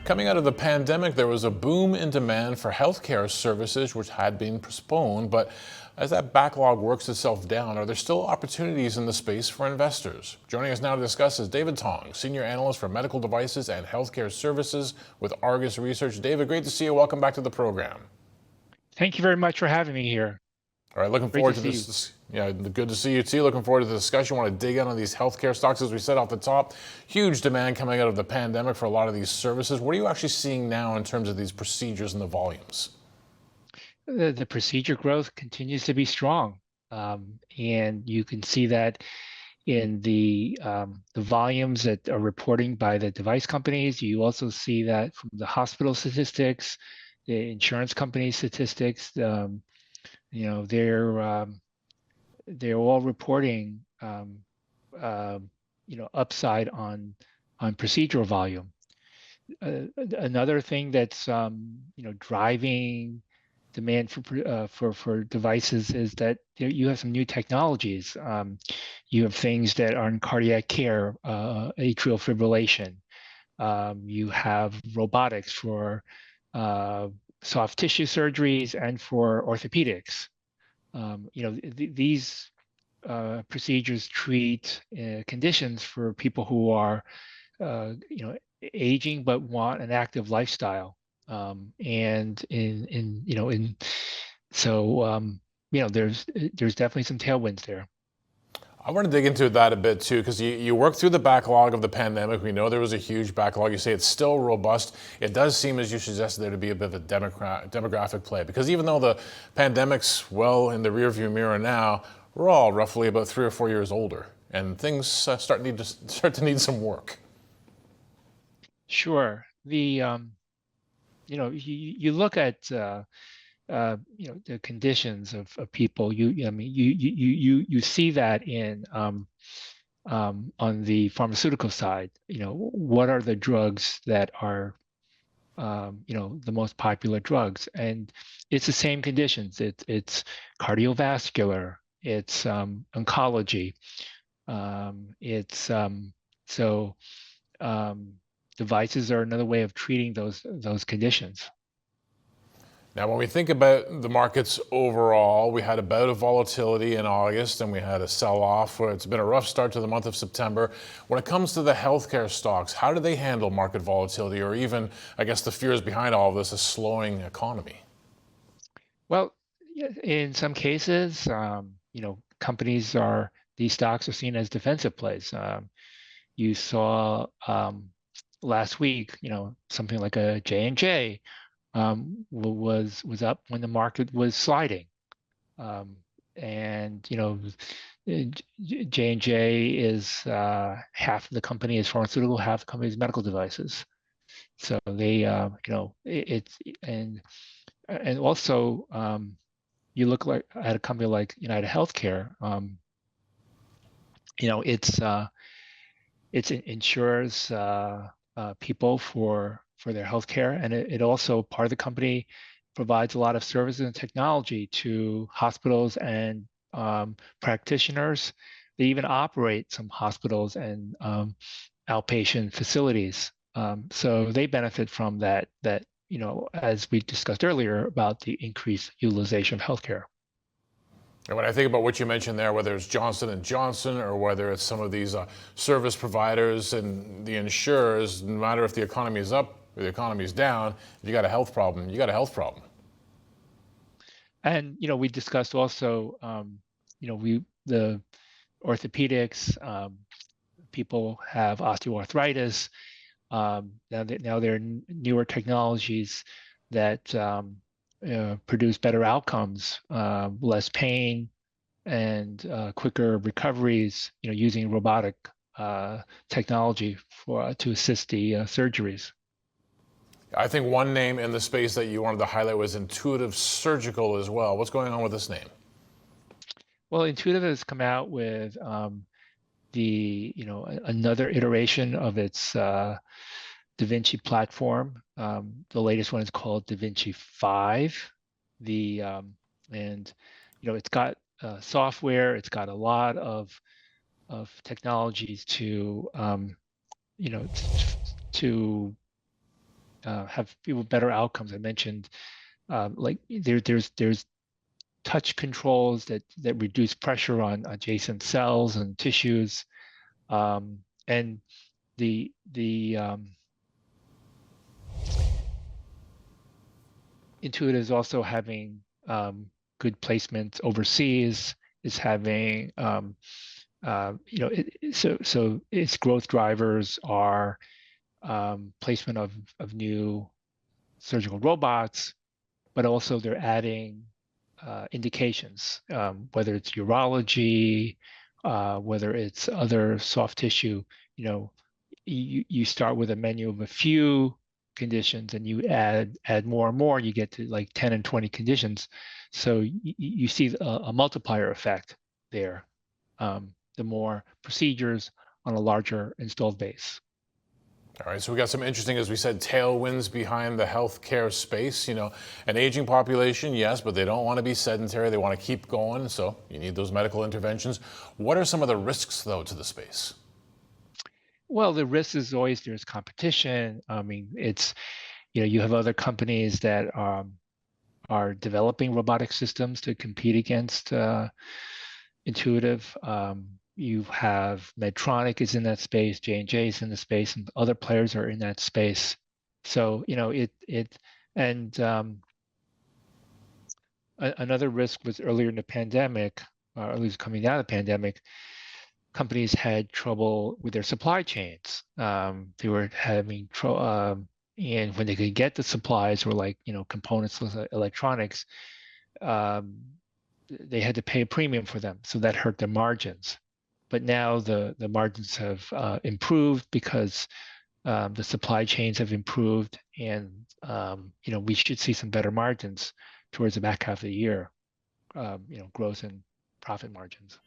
Coming out of the pandemic, there was a boom in demand for healthcare services, which had been postponed. But as that backlog works itself down, are there still opportunities in the space for investors? Joining us now to discuss is David Toung, Senior Analyst for Medical Devices and Healthcare Services with Argus Research. David, great to see you. Welcome back to the program. Thank you very much for having me here. All right, looking Great forward to to see this. Yeah, good to see you too. Looking forward to the discussion. Want to dig in on these healthcare stocks, as we said off the top. Huge demand coming out of the pandemic for a lot of these services. What are you actually seeing now in terms of these procedures and the volumes? The procedure growth continues to be strong, and you can see that in the volumes that are reporting by the device companies. You also see that from the hospital statistics, the insurance company statistics. They're all reporting upside on procedural volume. Another thing that's driving demand for devices is that you have some new technologies. You have things that are in cardiac care, atrial fibrillation. You have robotics for soft tissue surgeries and for orthopedics. These procedures treat conditions for people who are, aging but want an active lifestyle. And there's definitely some tailwinds there. I want to dig into that a bit too, because you worked through the backlog of the pandemic. We know there was a huge backlog. You say it's still robust. It does seem, as you suggested, there to be a bit of a demographic play, because even though the pandemic's well in the rearview mirror now, we're all roughly about 3 or 4 years older, and things start to need some work. Sure. You look at the conditions of people. You see that in on the pharmaceutical side. What are the drugs that are the most popular drugs? And it's the same conditions. It's cardiovascular. It's oncology. So devices are another way of treating those conditions. Now, when we think about the markets overall, we had a bout of volatility in August and we had a sell-off. It's been a rough start to the month of September. When it comes to the healthcare stocks, how do they handle market volatility, or even, I guess, the fears behind all of this, a slowing economy? Well, in some cases, these stocks are seen as defensive plays. You saw last week, something like a J&J was up when the market was sliding. And J&J is half of the company is pharmaceutical, half the company is medical devices. So they, it's and also you look at a company like United Healthcare. It insures people for their healthcare, and it also, part of the company provides a lot of services and technology to hospitals and practitioners. They even operate some hospitals and outpatient facilities. So they benefit from that, as we discussed earlier, about the increased utilization of healthcare. And when I think about what you mentioned there, whether it's Johnson & Johnson or whether it's some of these service providers and the insurers, no matter if the economy is up or the economy is down, if you got a health problem, you got a health problem. And we discussed also, the orthopedics. People have osteoarthritis. Now there are newer technologies that produce better outcomes, less pain, and quicker recoveries. Using robotic technology to assist the surgeries. I think one name in the space that you wanted to highlight was Intuitive Surgical as well. What's going on with this name? Well, Intuitive has come out with another iteration of its Da Vinci platform. The latest one is called Da Vinci 5. It's got software. It's got a lot of technologies to have people better outcomes. I mentioned like there's touch controls that reduce pressure on adjacent cells and tissues, and the Intuit is also having good placements overseas. Is having so its growth drivers are placement of new surgical robots, but also they're adding indications, whether it's urology, whether it's other soft tissue. You start with a menu of a few conditions and you add more and more, you get to like 10 and 20 conditions. So you see a multiplier effect there. The more procedures on a larger installed base. All right, so we got some interesting, as we said, tailwinds behind the healthcare space. An aging population, yes, but they don't want to be sedentary. They want to keep going, so you need those medical interventions. What are some of the risks, though, to the space? Well, the risk is always there's competition. I mean, it's you have other companies that are developing robotic systems to compete against Intuitive. You have Medtronic is in that space, J&J is in the space, and other players are in that space. So another risk was earlier in the pandemic, or at least coming out of the pandemic, companies had trouble with their supply chains. They were having trouble, and when they could get the supplies, or like components, electronics, they had to pay a premium for them, so that hurt their margins. But now the margins have improved because the supply chains have improved, and we should see some better margins towards the back half of the year. Growth in profit margins.